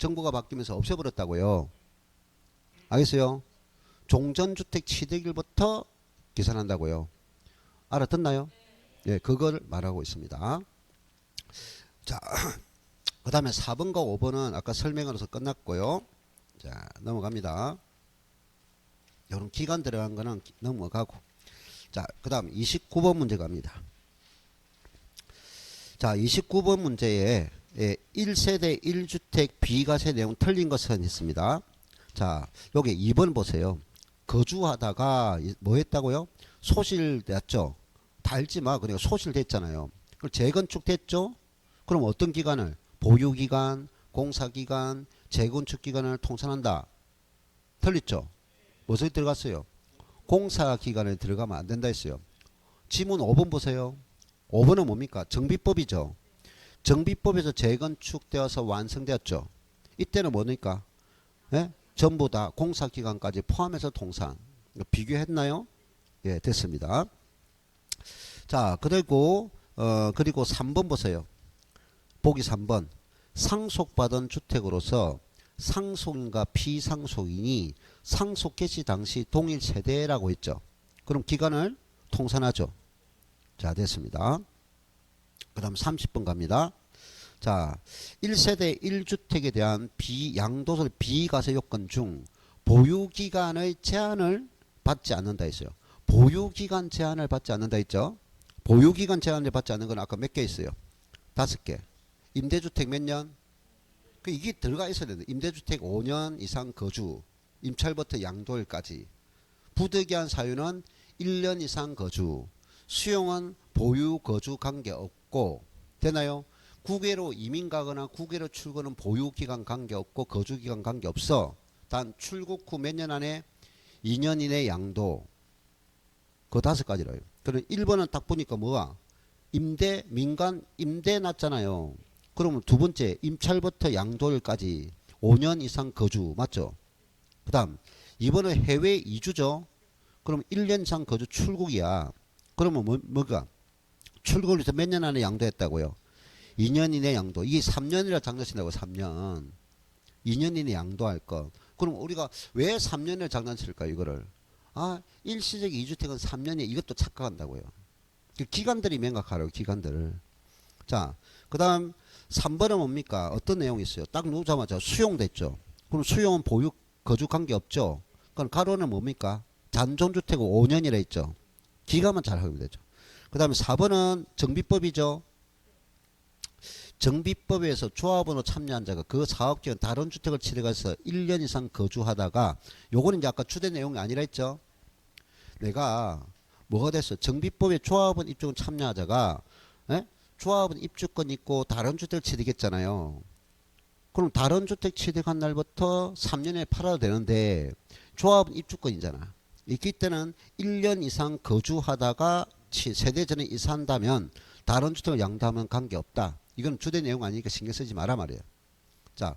정부가 바뀌면서 없애버렸다고요. 알겠어요? 종전주택 취득일부터 계산한다고요. 알아듣나요? 예, 그걸 말하고 있습니다. 자, 그 다음에 4번과 5번은 아까 설명으로서 끝났고요. 자, 넘어갑니다. 이런 기간 들어간 거는 넘어가고. 자, 그 다음 29번 문제 갑니다. 자, 29번 문제에 1세대 1주택 비과세 내용 틀린 것은 있습니다. 자, 여기 2번 보세요. 거주하다가 뭐 했다고요? 소실됐죠. 달지마. 그러니까 소실됐잖아요. 그럼 재건축됐죠. 그럼 어떤 기간을? 보유기간, 공사기간, 재건축기간을 통산한다. 틀렸죠. 무엇에 들어갔어요? 공사기간에 들어가면 안 된다 했어요. 지문 5번 보세요. 5번은 뭡니까? 정비법이죠. 정비법에서 재건축되어서 완성되었죠. 이때는 뭡니까? 예? 전부 다 공사기간까지 포함해서 통산. 비교했나요? 예, 됐습니다. 자, 그리고 3번 보세요. 보기 3번. 상속받은 주택으로서 상속인과 피상속인이 상속 개시 당시 동일 세대라고 했죠. 그럼 기간을 통산하죠. 자, 됐습니다. 그 다음 30번 갑니다. 자, 1세대 1주택에 대한 양도세 비과세 요건 중 보유기간의 제한을 받지 않는다 했어요. 보유기간 제한을 받지 않는다 했죠. 보유기간 제한을 받지 않는 건 아까 몇 개 있어요? 5개. 임대주택 몇 년? 이게 들어가 있어야 되는데 임대주택 5년 이상 거주, 임차일부터 양도일까지. 부득이한 사유는 1년 이상 거주, 수용은 보유 거주 관계없고. 되나요? 국외로 이민 가거나 국외로 출근은 보유기간 관계없고 거주기간 관계없어. 단 출국 후 몇 년 안에 2년 이내 양도. 그 5가지라요. 그럼 1번은 딱 보니까 뭐야? 임대, 민간 임대 났잖아요. 그러면 두 번째 임차일부터 양도일까지 5년 이상 거주. 맞죠? 그 다음 2번은 해외 이주죠. 그럼 1년 이상 거주 출국이야. 그러면 뭐가? 출국을 해서 몇 년 안에 양도했다고요? 2년 이내 양도. 이게 3년이라 장난친다고. 3년. 2년 이내 양도할 것. 그럼 우리가 왜 3년을 장난칠까 이거를? 일시적 2주택은 3년이 이것도 착각한다고요. 기간들이 명확하라고. 기간들. 자, 그 다음 3번은 뭡니까? 어떤 내용이 있어요? 딱 누르자마자 수용됐죠. 그럼 수용은 보유 거주 관계 없죠. 그럼 가로는 뭡니까? 잔존주택은 5년이라 했죠. 기간만 잘 하면 되죠. 그 다음에 4번은 정비법이죠. 정비법에서 조합원으로 참여한 자가 그 사업기간 다른 주택을 취득해서 1년 이상 거주하다가, 요거는 이제 아까 주된 내용이 아니라 했죠. 내가 뭐가 됐어? 정비법에 조합원 입주권 참여하자가 조합원 입주권 있고 다른 주택을 취득했잖아요. 그럼 다른 주택 취득한 날부터 3년에 팔아도 되는데 조합원 입주권이잖아. 있기 때는 1년 이상 거주하다가 세대 전에 이사한다면 다른 주택을 양도하면 관계없다. 이건 주된 내용 아니니까 신경 쓰지 마라 말이에요. 자,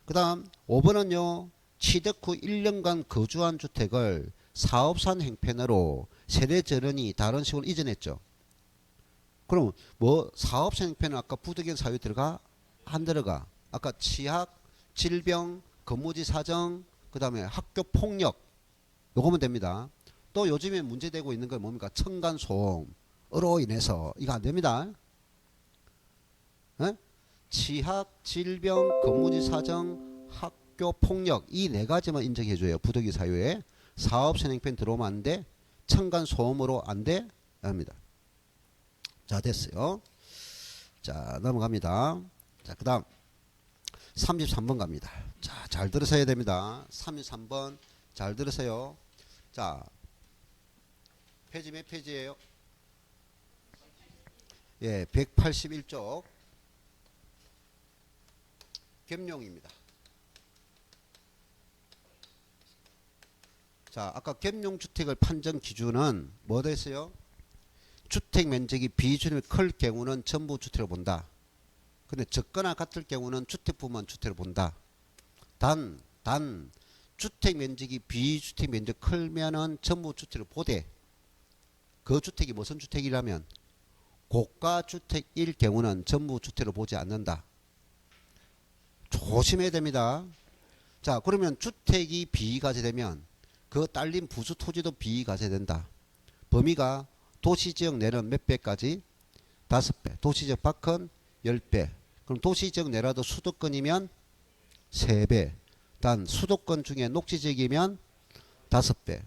그 다음 5번은요. 취득 후 1년간 거주한 주택을 사업산 행편으로 세대 전원이 다른 식으로 이전했죠. 그럼 뭐 사업산 행편은 아까 부득이한 사유 들어가? 안 들어가. 아까 치약, 질병, 근무지 사정, 그 다음에 학교 폭력, 요거면 됩니다. 또 요즘에 문제되고 있는 건 뭡니까? 층간소음으로 인해서 이거 안 됩니다. 치약, 질병, 근무지 사정, 학교 폭력, 이 4가지만 인정해줘요. 부득이 사유에. 사업산 행편 들어오면 안 돼. 층간소음으로 안 돼. 합니다. 자, 됐어요. 자, 넘어갑니다. 자, 그 다음 33번 갑니다. 자, 잘 들으셔야 됩니다. 33번 잘 들으세요. 자, 페이지 몇 페이지예요? 예, 181쪽 겸용입니다. 자, 아까 겸용주택을 판정 기준은 뭐 됐어요? 주택 면적이 비준이 클 경우는 전부 주택을 본다. 근데 적거나 같을 경우는 주택부만 주택을 본다. 단 주택 면적이 비주택 면적 클면은 전부 주택을 보되, 그 주택이 무슨 주택이라면 고가 주택일 경우는 전부 주택을 보지 않는다. 조심해야 됩니다. 자, 그러면 주택이 비과세되면 그 딸린 부수 토지도 비과세된다. 범위가 도시지역 내는 몇 배까지? 5배. 도시지역 밖은 10배. 그럼 도시지역 내라도 수도권이면 3배. 단 수도권 중에 녹지지역이면 5배.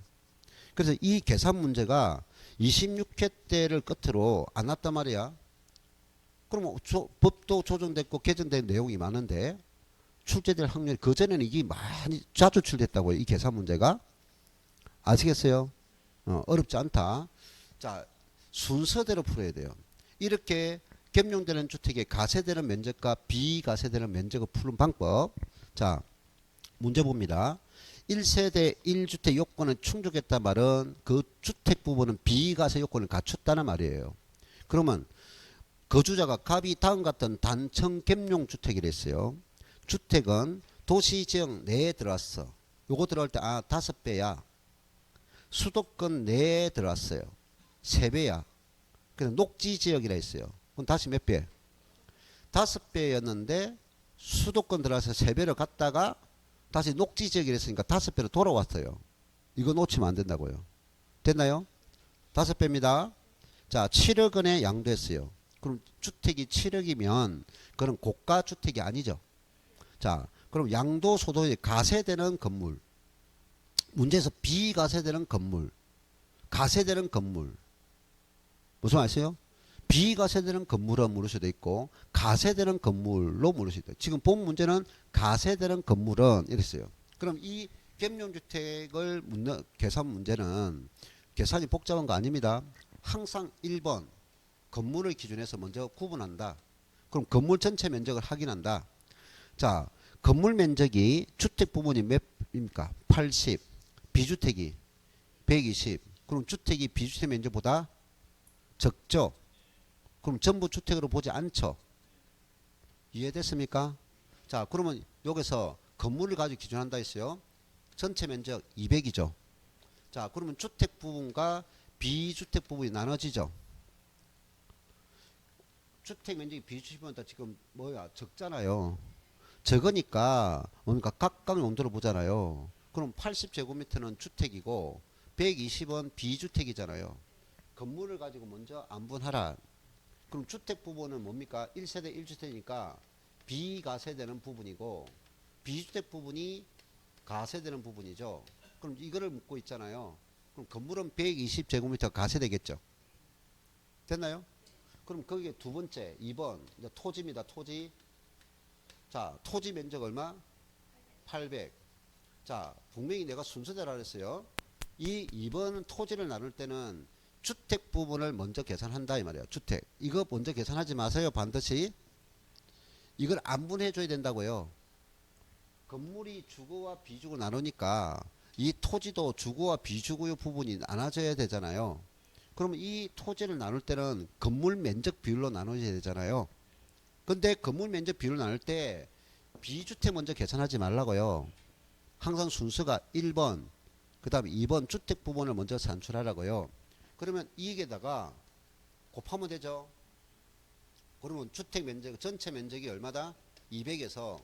그래서 이 계산 문제가 26회 때를 끝으로 안 왔단 말이야. 그럼 법도 조정됐고 개정된 내용이 많은데 출제될 확률이 그전에는 이게 많이 자주 출제했다고요. 이 계산 문제가. 아시겠어요? 어렵지 않다. 자, 순서대로 풀어야 돼요. 이렇게 겸용되는 주택의 가세되는 면적과 비가세되는 면적을 푸는 방법. 자, 문제 봅니다. 1세대 1주택 요건은 충족했단 말은 그 주택 부분은 비과세 요건을 갖췄다는 말이에요. 그러면 거주자가 갑이 다음 같은 단층 겸용 주택이라 했어요. 주택은 도시지역 내에 들어왔어. 요거 들어갈 때 5배야. 수도권 내에 들어왔어요. 3배야. 그래서 녹지지역이라 했어요. 그럼 다시 몇 배? 5배였는데 수도권 들어와서 3배로 갔다가 다시 녹지지역이라 했으니까 5배로 돌아왔어요. 이거 놓치면 안 된다고요. 됐나요? 5배입니다. 자, 7억 원에 양도했어요. 그럼 주택이 7억이면 그건 고가주택이 아니죠. 자, 그럼 양도소득이 가세되는 건물. 문제에서 비가세되는 건물. 가세되는 건물. 무슨 말이세요? 비가세되는 건물은 물을 수도 있고 가세되는 건물로 물을 수도 있다. 지금 본 문제는 가세되는 건물은 이랬어요. 그럼 이 겸용주택을 묻는 계산 문제는 계산이 복잡한 거 아닙니다. 항상 1번 건물을 기준해서 먼저 구분한다. 그럼 건물 전체 면적을 확인한다. 자, 건물 면적이 주택 부분이 몇입니까? 80. 비주택이 120. 그럼 주택이 비주택 면적보다 적죠. 그럼 전부 주택으로 보지 않죠. 이해됐습니까? 자, 그러면 여기서 건물을 가지고 기준한다 했어요. 전체 면적 200이죠. 자, 그러면 주택 부분과 비주택 부분이 나눠지죠. 주택 면적이 비주택보다 지금 적잖아요. 적으니까 뭡니까? 각각 용도로 보잖아요. 그럼 80제곱미터는 주택이고 120은 비주택이잖아요. 건물을 가지고 먼저 안분하라. 그럼 주택 부분은 뭡니까? 1세대 1주택이니까 비가세되는 부분이고 비주택 부분이 가세되는 부분이죠. 그럼 이거를 묻고 있잖아요. 그럼 건물은 120제곱미터 가세되겠죠. 됐나요? 그럼 거기에 두 번째 2번 이제 토지입니다. 토지. 자, 토지 면적 얼마? 800. 자, 분명히 내가 순서대로 하랬어요. 이 2번 토지를 나눌 때는 주택 부분을 먼저 계산한다 이 말이에요. 주택. 이거 먼저 계산하지 마세요. 반드시. 이걸 안분해 줘야 된다고요. 건물이 주거와 비주거 나누니까 이 토지도 주거와 비주거의 부분이 나눠져야 되잖아요. 그러면 이 토지를 나눌 때는 건물 면적 비율로 나눠져야 되잖아요. 근데 건물 면적 비율을 나눌 때 비주택 먼저 계산하지 말라고요. 항상 순서가 1번, 그 다음에 2번 주택 부분을 먼저 산출하라고요. 그러면 이익에다가 곱하면 되죠. 그러면 주택 면적, 전체 면적이 얼마다? 200에서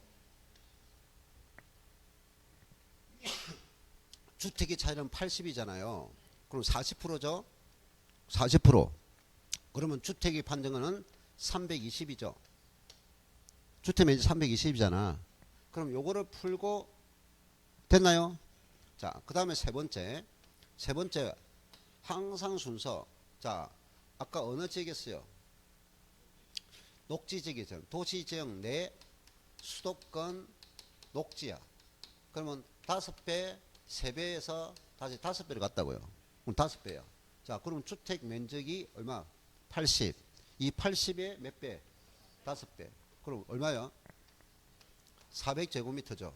주택의 차이는 80이잖아요. 그럼 40%죠? 40%. 그러면 주택의 판정은 320이죠. 주택 면적 320이잖아. 그럼 요거를 풀고 됐나요? 자, 그 다음에 세 번째 항상 순서. 자, 아까 어느 지역이었어요? 녹지지역이죠. 도시지역 내 수도권 녹지야. 그러면 5배, 3배에서 다시 5배로 갔다고요. 그럼 5배야. 자, 그럼 주택 면적이 얼마? 80. 이 80에 몇 배? 5배. 그럼 얼마요? 400제곱미터죠.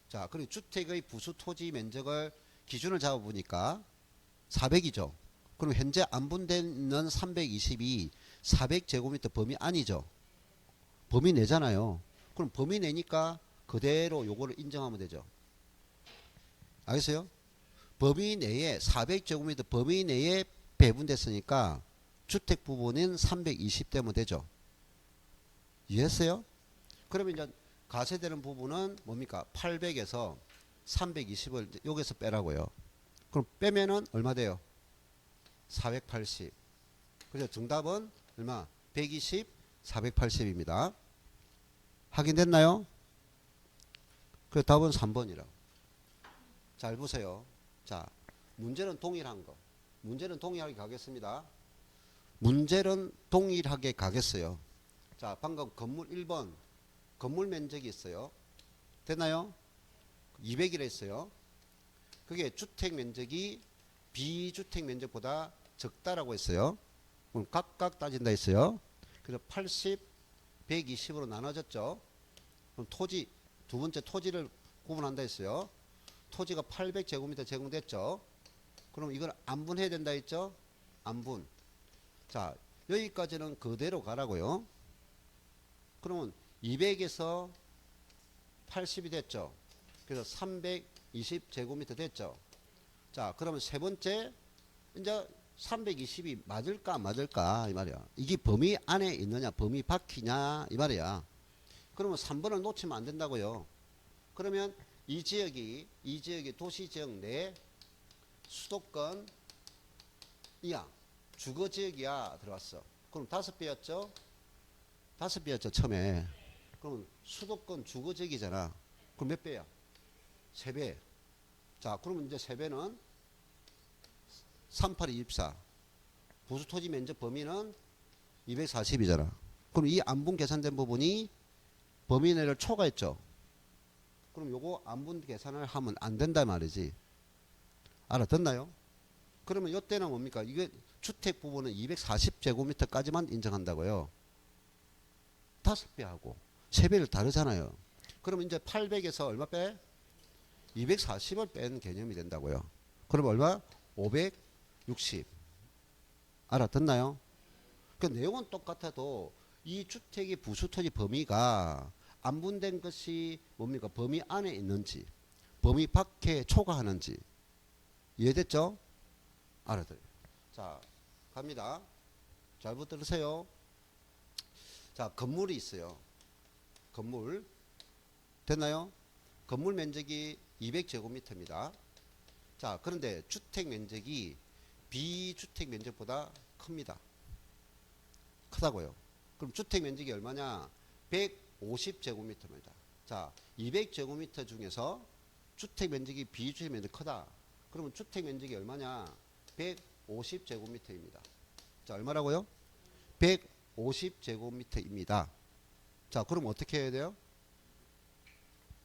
자, 그리고 주택의 부수 토지 면적을 기준을 잡아보니까 400이죠. 그럼 현재 안분되는 322, 400제곱미터 범위 아니죠. 범위 내잖아요. 그럼 범위 내니까 그대로 요거를 인정하면 되죠. 알겠어요? 범위 내에 400제곱미터 범위 내에 배분됐으니까 주택 부분은 320 되면 되죠. 이해했어요? 그러면 이제 가세되는 부분은 뭡니까? 800에서 320을 여기서 빼라고요. 그럼 빼면은 얼마 돼요? 480. 그래서 정답은 얼마? 120, 480입니다. 확인됐나요? 그 답은 3번이라고. 잘 보세요. 자, 문제는 동일한 거. 문제는 동일하게 가겠습니다. 문제는 동일하게 가겠어요. 자, 방금 건물 1번 건물 면적이 있어요. 됐나요? 200이라 했어요. 그게 주택 면적이 비주택 면적보다 적다라고 했어요. 그럼 각각 따진다 했어요. 그래서 80, 120으로 나눠졌죠. 그럼 토지, 두 번째 토지를 구분한다 했어요. 토지가 800제곱미터 제공됐죠. 그럼 이걸 안분해야 된다 했죠. 안분. 자, 여기까지는 그대로 가라고요. 그러면 200에서 80이 됐죠. 그래서 320제곱미터 됐죠. 자, 그러면 세 번째 이제 320이 맞을까 안 맞을까 이 말이야. 이게 범위 안에 있느냐 범위 밖이냐 이 말이야. 그러면 3번을 놓치면 안 된다고요. 그러면 이 지역이 도시지역 내 수도권 이야 주거지역이야 들어왔어. 그럼 5배였죠. 5배였죠 처음에. 그럼 수도권 주거지역이잖아. 그럼 몇 배야? 3배. 자, 그러면 이제 3배는 38, 24. 부수토지 면적 범위는 240이잖아. 그럼 이 안분 계산된 부분이 범위 내를 초과했죠. 그럼 요거 안분 계산을 하면 안 된다 말이지. 알아듣나요? 그러면 이때는 뭡니까? 이게 주택 부분은 240제곱미터까지만 인정한다고요. 5배하고 3배를 다르잖아요. 그럼 이제 800에서 얼마 빼? 240을 뺀 개념이 된다고요. 그럼 얼마? 560. 알아듣나요? 그 내용은 똑같아도 이 주택의 부수토지 범위가 안분된 것이 뭡니까? 범위 안에 있는지 범위 밖에 초과하는지 이해됐죠? 알아들어요. 자, 갑니다. 잘 들으세요. 자, 건물이 있어요. 건물 됐나요? 건물 면적이 200제곱미터입니다. 자, 그런데 주택 면적이 비주택 면적보다 큽니다. 크다고요. 그럼 주택 면적이 얼마냐? 150제곱미터입니다. 자, 200제곱미터 중에서 주택 면적이 비주택 면적 크다. 그러면 주택 면적이 얼마냐? 150제곱미터입니다. 자, 얼마라고요? 150제곱미터입니다. 자, 그럼 어떻게 해야 돼요?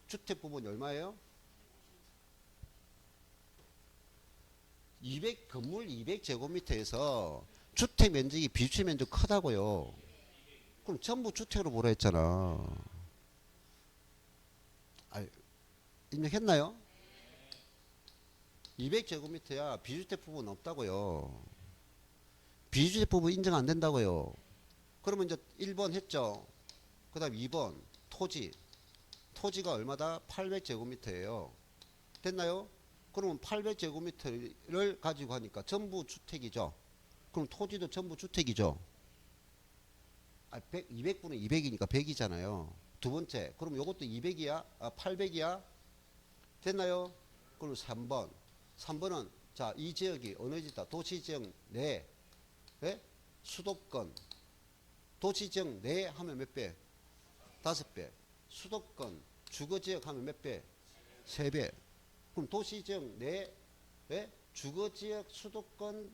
주택 부분이 얼마예요? 건물 200제곱미터에서 주택 면적이 비주택 면적 크다고요. 그럼 전부 주택으로 보라 했잖아. 입력했나요? 200제곱미터야 비주택 부분 없다고요. 비주택 부분 인정 안 된다고요. 그러면 이제 1번 했죠. 그 다음 2번 토지가 얼마다? 800제곱미터예요. 됐나요? 그러면 800제곱미터를 가지고 하니까 전부 주택이죠. 그럼 토지도 전부 주택이죠. 200분의 200이니까 100이잖아요. 두 번째, 그럼 요것도 200이야? 800이야? 됐나요? 그럼 3번. 3번은 자, 이 지역이 어느 지다? 도시지역 내 수도권. 도시지역 내 하면 몇 배? 5배. 수도권 주거지역 하면 몇 배? 3배. 그럼 도시지역 내 주거지역 수도권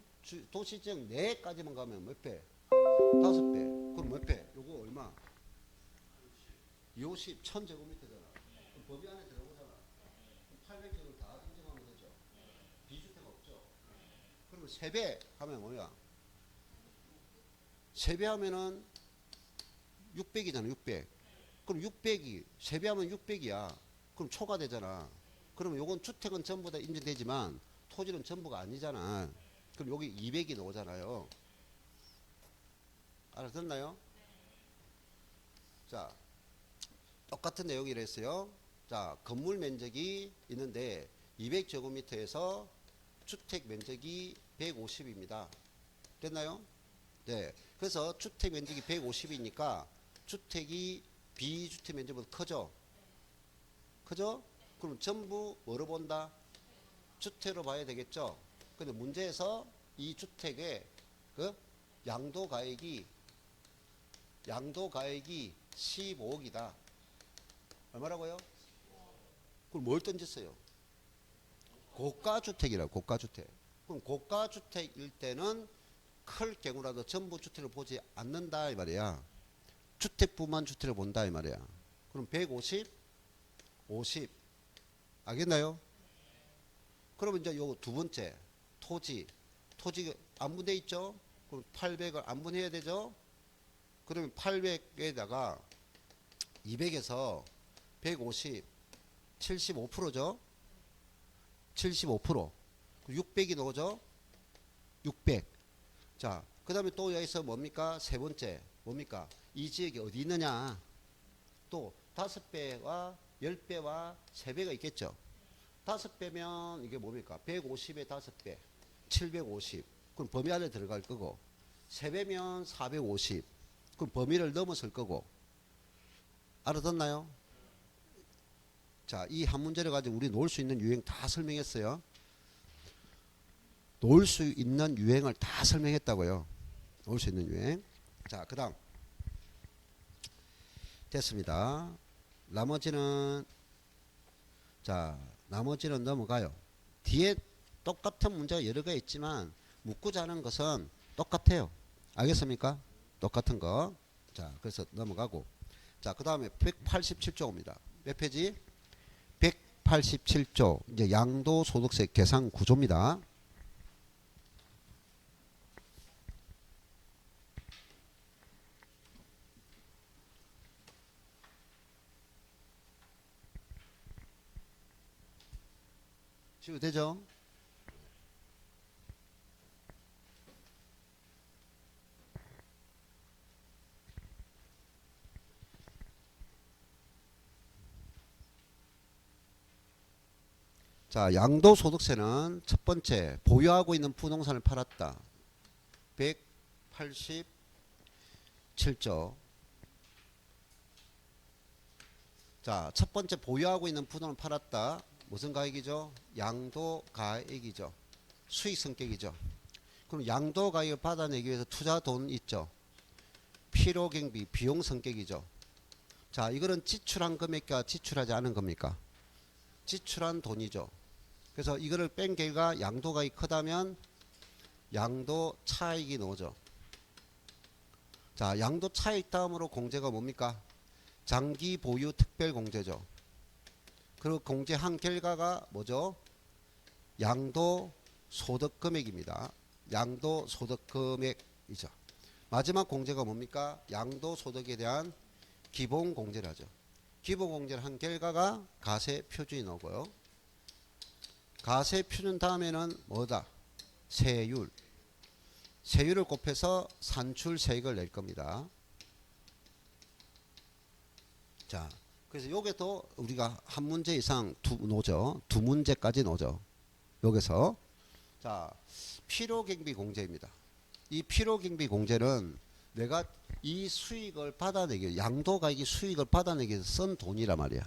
도시지역 내까지만 가면 몇 배? 5배. 그럼 몇 배? 요거 얼마? 250, 1000제곱미터잖아. 그럼 범위 안에 들어오잖아. 800제곱을 다 인정하면 되죠. 비주택 없죠. 그러면 3배 하면 뭐야? 3배 하면은 600이잖아. 600. 그럼 600이 3배 하면 600이야. 그럼 초과되잖아. 그러면 요건 주택은 전부 다 인정되지만 토지는 전부가 아니잖아. 그럼 여기 200이 나오잖아요. 알아듣나요? 자, 똑같은 내용이라 했어요. 자, 건물 면적이 있는데 200제곱미터에서 주택 면적이 150입니다. 됐나요? 네. 그래서 주택 면적이 150이니까 주택이 비주택 면적보다 크죠? 그죠? 그럼 전부 뭐로 본다? 주택으로 봐야 되겠죠? 근데 문제에서 이 주택의 그 양도가액이 15억이다. 얼마라고요? 그럼 뭘 던졌어요? 고가주택이라고. 고가주택. 그럼 고가주택일 때는 클 경우라도 전부 주택을 보지 않는다 이 말이야. 주택부만 주택을 본다 이 말이야. 그럼 150, 50 알겠나요? 그러면 이제 요 두 번째 토지 안분돼 있죠? 그럼 800을 안분해야 되죠? 그러면 800에다가 200에서 150 75%죠? 75% 600이 나오죠? 600. 자, 그 다음에 또 여기서 뭡니까? 세 번째 뭡니까? 이 지역이 어디 있느냐? 또 5배와 10배와 3배가 있겠죠? 5배면 이게 뭡니까? 150에 5배 750. 그럼 범위 안에 들어갈 거고 3배면 450. 그럼 범위를 넘어설 거고. 알아듣나요? 자, 이 한 문제를 가지고 우리 놓을 수 있는 유형 다 설명했어요. 놓을 수 있는 유형을 다 설명했다고요. 놓을 수 있는 유형. 자, 그 다음 됐습니다. 나머지는 넘어가요. 뒤에 똑같은 문제가 여러 개 있지만 묻고자 하는 것은 똑같아요. 알겠습니까? 똑같은 거. 자, 그래서 넘어가고. 자, 그 다음에 187조입니다. 몇 페이지? 187조. 이제 양도소득세 계산 구조입니다. 지금 되죠? 자, 양도소득세는 첫 번째 보유하고 있는 부동산을 팔았다. 187조. 자, 첫 번째 보유하고 있는 부동산을 팔았다. 무슨 가액이죠? 양도가액이죠. 수익 성격이죠. 그럼 양도가액을 받아내기 위해서 투자 돈 있죠. 필요경비 비용 성격이죠. 자, 이거는 지출한 금액과 지출하지 않은 겁니까? 지출한 돈이죠. 그래서 이거를 뺀 결과 양도가액이 크다면 양도 차익이 나오죠. 자, 양도 차익 다음으로 공제가 뭡니까? 장기 보유 특별 공제죠. 그리고 공제한 결과가 뭐죠? 양도 소득 금액입니다. 양도 소득 금액이죠. 마지막 공제가 뭡니까? 양도 소득에 대한 기본 공제를 하죠. 기본 공제를 한 결과가 가세 표준이 나오고요. 가세 표준 다음에는 뭐다? 세율. 세율을 곱해서 산출세액을 낼 겁니다. 자, 그래서 여기도 우리가 한 문제 이상 놓죠. 두 문제까지 놓죠. 여기서. 자, 필요경비 공제입니다. 이 필요경비 공제는 내가 이 수익을 받아내기, 양도가액이 수익을 받아내기 위해서 쓴 돈이란 말이야.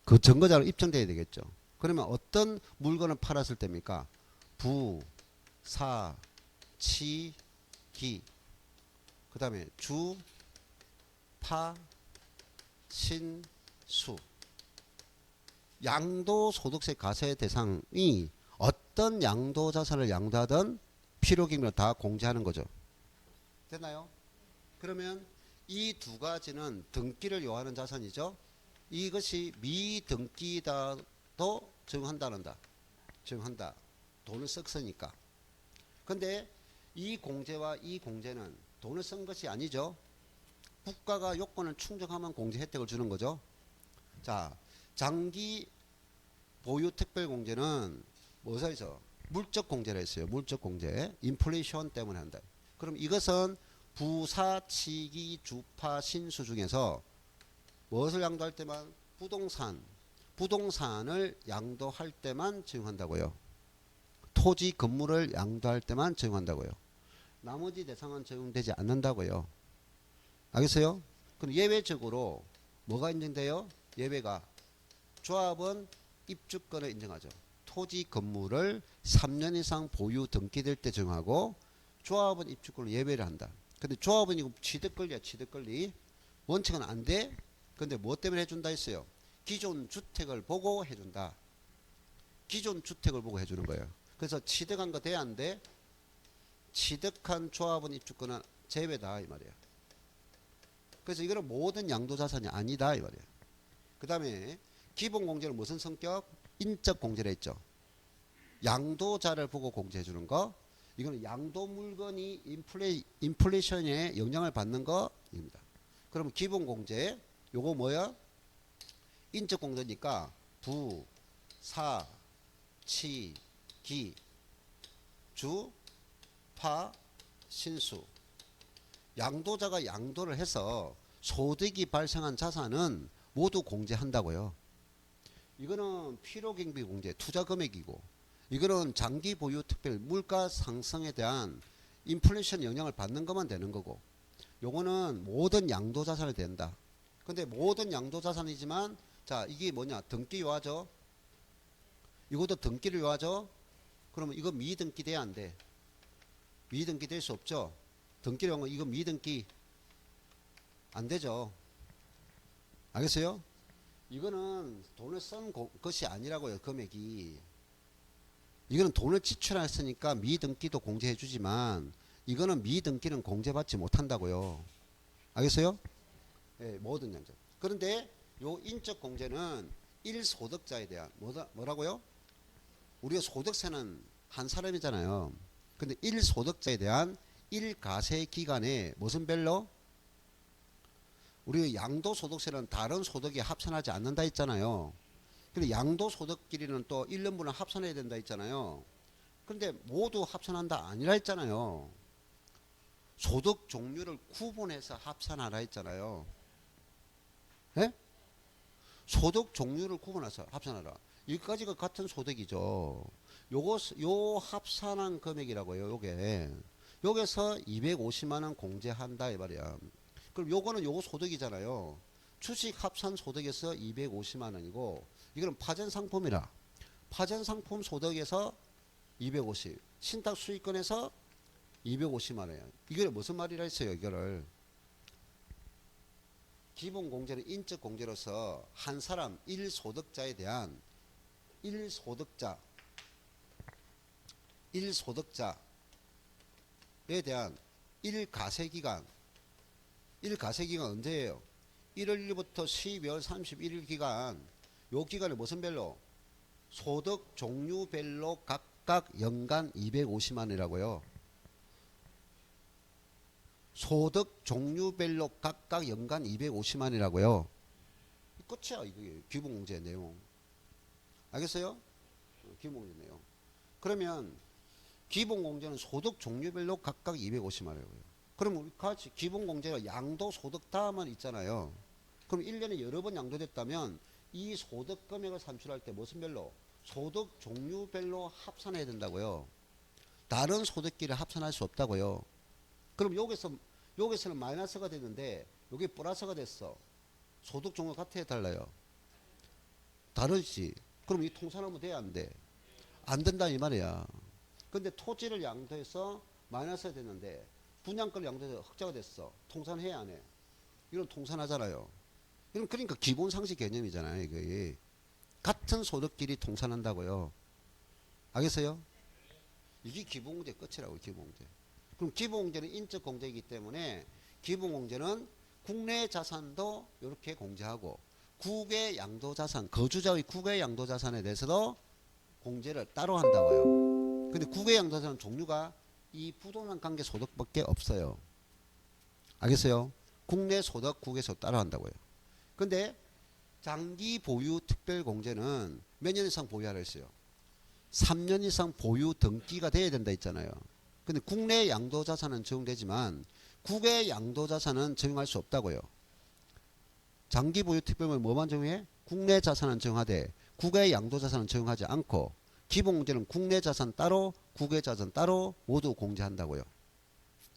그 증거자로 입증돼야 되겠죠. 그러면 어떤 물건을 팔았을 때입니까? 부, 사, 치, 기. 그 다음에 주, 파, 신, 수. 양도소득세 과세 대상이 어떤 양도자산을 양도하든 필요경비를 다 공제하는 거죠. 됐나요? 그러면 이 두 가지는 등기를 요하는 자산이죠. 이것이 미등기다도 증한다. 돈을 썩 쓰니까. 근데 이 공제와 이 공제는 돈을 쓴 것이 아니죠. 국가가 요건을 충족하면 공제 혜택을 주는 거죠. 자, 장기 보유 특별 공제는 뭐서 해서 물적 공제라 했어요. 물적 공제. 인플레이션 때문에 한다. 그럼 이것은 부사, 치기, 주파, 신수 중에서 무엇을 양도할 때만? 부동산을 양도할 때만 적용한다고요. 토지, 건물을 양도할 때만 적용한다고요. 나머지 대상은 적용되지 않는다고요. 알겠어요? 그럼 예외적으로 뭐가 인정돼요? 예외가 조합은 입주권을 인정하죠. 토지 건물을 3년 이상 보유 등기될 때 정하고 조합은 입주권을 예외를 한다. 근데 조합은 이거 취득권리야, 취득권리. 원칙은 안 돼. 근데 뭐 때문에 해준다 했어요? 기존 주택을 보고 해준다. 기존 주택을 보고 해주는 거예요. 그래서 취득한 거 돼, 안 돼? 취득한 조합은 입주권은 제외다 이 말이야. 그래서 이거는 모든 양도자산이 아니다 이 말이야. 그 다음에 기본공제는 무슨 성격? 인적 공제라 했죠. 양도자를 보고 공제해 주는 거. 이거는 양도 물건이 인플레이션에 영향을 받는 거입니다. 그럼 기본공제 요거 뭐야? 인적 공제니까 부, 사, 치, 기, 주, 파, 신수. 양도자가 양도를 해서 소득이 발생한 자산은 모두 공제한다고요. 이거는 필요경비 공제, 투자 금액이고, 이거는 장기 보유 특별 물가 상승에 대한 인플레이션 영향을 받는 것만 되는 거고, 요거는 모든 양도자산이 된다. 근데 모든 양도자산이지만, 자, 이게 뭐냐? 등기 요하죠? 이것도 등기를 요하죠? 그러면 이거 미등기 돼야 안 돼? 미등기 될 수 없죠? 등기를 요한 거 이거 미등기 안 되죠? 알겠어요? 이거는 돈을 쓴 것이 아니라고요. 금액이. 이거는 돈을 지출했으니까 미등기도 공제해 주지만 이거는 미등기는 공제받지 못한다고요. 알겠어요? 네, 모든 양자. 그런데 요 인적 공제는 1소득자에 대한 뭐라고요? 우리가 소득세는 한 사람이잖아요. 근데 1소득자에 대한 1가세 기간에 무슨 별로? 우리 양도소득세는 다른 소득에 합산하지 않는다 했잖아요. 근데 양도소득끼리는 또 1년분을 합산해야 된다 했잖아요. 근데 모두 합산한다 아니라 했잖아요. 소득 종류를 구분해서 합산하라 했잖아요. 예? 소득 종류를 구분해서 합산하라. 여기까지가 같은 소득이죠. 요 합산한 금액이라고요. 요게서 250만원 공제한다 이 말이야. 그럼 요거는 요거 소득이잖아요. 주식 합산 소득에서 250만원이고 이거는 파전 상품이라. 파전 상품 소득에서 250. 신탁 수익권에서 250만원이야. 이게 무슨 말이라 했어요, 이거를. 기본 공제는 인적 공제로서 한 사람 1소득자에 대한 1소득자에 대한 1가세기간 1가세기간 언제예요? 1월 1일부터 12월 31일 기간. 요 기간에 무슨 별로? 소득 종류별로 각각 연간 250만원이라고요. 소득 종류별로 각각 연간 250만원이라고요. 끝이야 이게 기본공제 내용. 알겠어요? 기본공제 내용. 그러면 기본공제는 소득 종류별로 각각 250만원이고요. 그럼 우리 같이 기본공제가 양도소득 다음은 있잖아요. 그럼 1년에 여러 번 양도됐다면 이 소득 금액을 산출할 때 무슨 별로? 소득 종류별로 합산해야 된다고요. 다른 소득끼리 합산할 수 없다고요. 그럼 여기서는 마이너스가 됐는데 여기 플러스가 됐어. 소득 종류가 같아 달라요? 다르지. 그럼 이 통산하면 돼, 안 돼? 안 된다 이 말이야. 근데 토지를 양도해서 마이너스가 됐는데 분양권을 양도해서 흑자가 됐어. 통산해야 안 해? 이건 통산하잖아요. 이건 그러니까 기본 상식 개념이잖아요. 이게 같은 소득끼리 통산한다고요. 알겠어요? 이게 기본공제 끝이라고. 기본공제. 그럼 기본공제는 인적 공제이기 때문에 기본공제는 국내 자산도 이렇게 공제하고 국외 양도자산, 거주자의 국외 양도자산에 대해서도 공제를 따로 한다고요. 근데 국외 양도자산 종류가 이 부동산 관계 소득밖에 없어요. 알겠어요? 국내 소득, 국외 소득 따로 한다고요. 근데 장기 보유 특별 공제는 몇 년 이상 보유하라 했어요? 3년 이상 보유 등기가 돼야 된다 했잖아요. 근데 국내 양도자산은 적용되지만 국외 양도자산은 적용할 수 없다고요. 장기 보유 특별은 뭐만 적용해? 국내 자산은 적용하되 국외 양도자산은 적용하지 않고 기본공제는 국내 자산 따로 국외 자산 따로 모두 공제한다고요.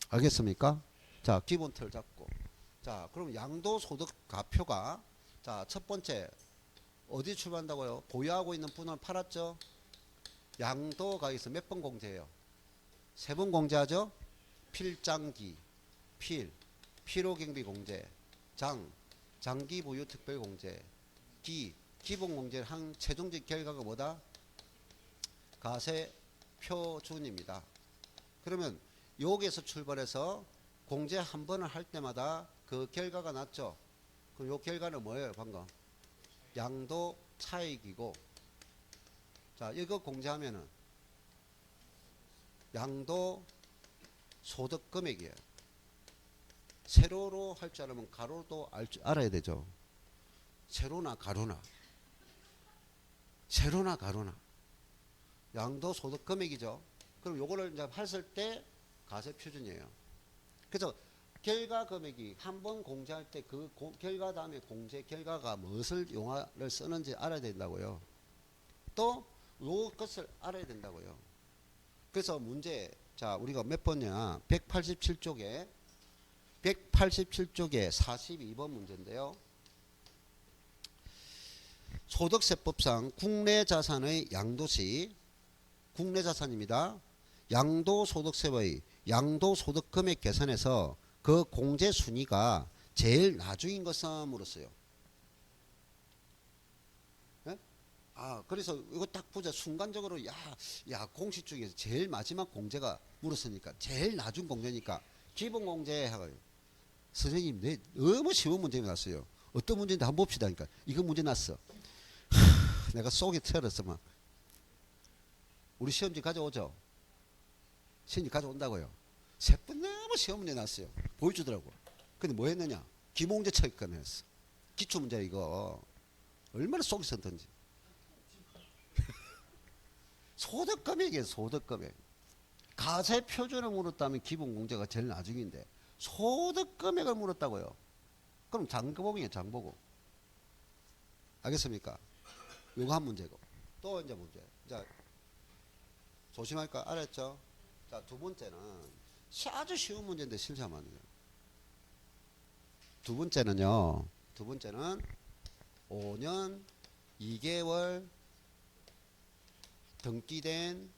알겠습니까? 자, 기본 틀 잡고. 자, 그럼 양도소득 가표가 자, 첫 번째 어디 출발한다고요? 보유하고 있는 분을 팔았죠. 양도가 있어 몇 번 공제해요? 3번 공제하죠. 필장기, 필요경비 공제, 장기 보유 특별 공제, 기본 공제를 한 최종적 결과가 뭐다? 가세 표준입니다. 그러면 여기에서 출발해서 공제 한 번을 할 때마다 그 결과가 났죠. 그럼 요 결과는 뭐예요? 방금 양도 차익이고, 자 이거 공제하면은 양도 소득 금액이에요. 세로로 할 줄 알면 가로도 알아야 되죠. 세로나 가로나 양도 소득 금액이죠. 그럼 요거를 이제 했을 때 가세 표준이에요. 그래서 결과 금액이 한 번 공제할 때 그 결과 다음에 공제 결과가 무엇을 용어를 쓰는지 알아야 된다고요. 또 요것을 알아야 된다고요. 그래서 문제, 자 우리가 몇 번이냐, 187쪽에 42번 문제인데요. 소득세법상 국내 자산의 양도시, 국내 자산입니다. 양도소득세의 양도소득금액 계산에서 그 공제 순위가 제일 나중인 것은 물었어요. 네? 그래서 이거 딱 보자. 순간적으로 야 공식 중에서 제일 마지막 공제가 물었으니까 제일 나중 공제니까 기본 공제 하고요. 선생님, 너무 쉬운 문제가 났어요. 어떤 문제인지 한번 봅시다. 그러니까 이거 문제 났어. 내가 속이 트였어 막. 우리 시험지 가져오죠. 시험지 가져온다고요. 3번 너무 쉬운 문제 났어요. 보여주더라고. 근데 뭐 했느냐? 기본문제 처리권 했어. 기초문제 이거 얼마나 속이 썼던지. 소득금액이에요. 소득금액. 가세 표준을 물었다면 기본 공제가 제일 나중인데 소득금액을 물었다고요. 그럼 장보공이에요. 장보공. 알겠습니까? 요거 한 문제고. 또 이제 문제. 자, 조심할까? 알았죠? 자, 두 번째는 아주 쉬운 문제인데 실수하면 안 돼요. 두 번째는 5년 2개월 등기된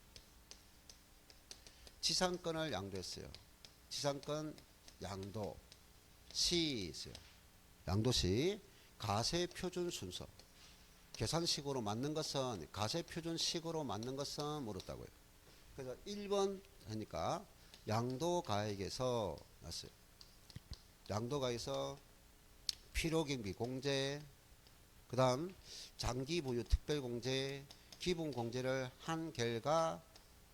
지상권을 양도했어요. 지상권 양도 시 있어요. 양도시 가세 표준 순서 계산식으로 맞는 것은 가세 표준식으로 맞는 것은 물었다고요. 그래서 1번 하니까 양도가액에서 났어요. 양도가액에서 필요경비 공제, 그 다음 장기보유 특별공제, 기본공제를 한 결과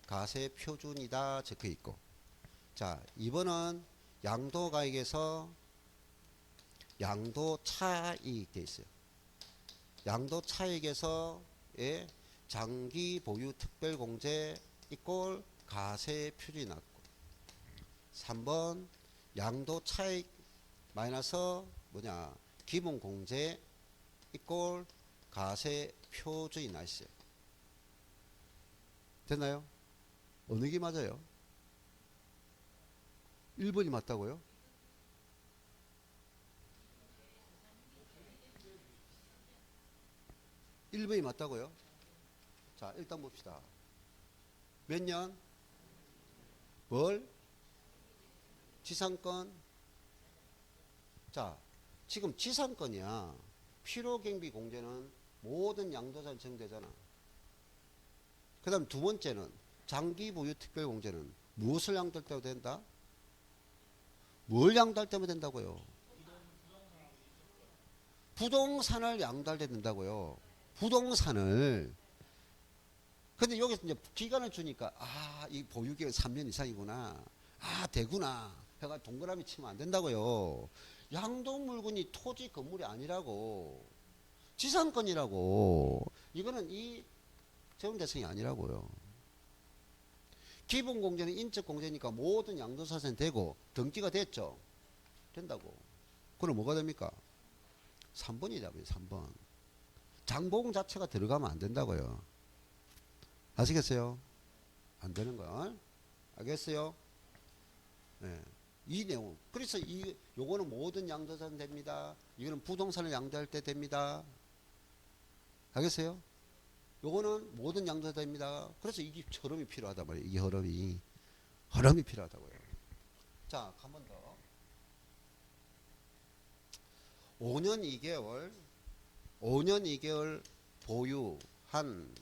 가세 표준이다 적혀 있고, 자 2번은 양도가액에서 양도차익 돼 있어요. 양도차익에서 장기보유 특별공제 이꼴 가세 표준이 났고, 3번 양도차익 마이너스 뭐냐 기본공제 이꼴 가세 표준이 나있어요. 됐나요? 어느 게 맞아요? 1번이 맞다고요? (1번이) 맞다고요? 자 일단 봅시다. 몇 년? 뭘? 지상권. 자 지금 지상권이야. 필요경비 공제는 모든 양도자를 정되잖아. 그 다음 두 번째는 장기보유 특별공제는 무엇을 양도할 때도 된다? 뭘 양도할 때면 된다고요? 부동산을 양도할 때 된다고요. 부동산을. 근데 여기서 이제 기간을 주니까 이 보유기간 3년 이상이구나. 되구나. 해가 동그라미 치면 안 된다고요. 양도 물건이 토지 건물이 아니라고. 지상권이라고. 이거는 이 재원 대상이 아니라고요. 기본 공제는 인적 공제니까 모든 양도사선 되고 등기가 됐죠. 된다고. 그럼 뭐가 됩니까? 3번이라고요. 3번. 장보공 자체가 들어가면 안 된다고요. 아시겠어요? 안 되는 거. 알겠어요? 네. 이 내용. 그래서 요거는 모든 양도자는 됩니다. 이거는 부동산을 양도할 때 됩니다. 알겠어요? 요거는 모든 양도세입니다. 그래서 이게 흐름이 필요하단 말이에요. 이게 흐름이 필요하다고요. 자, 한 번 더. 5년 2개월 보유한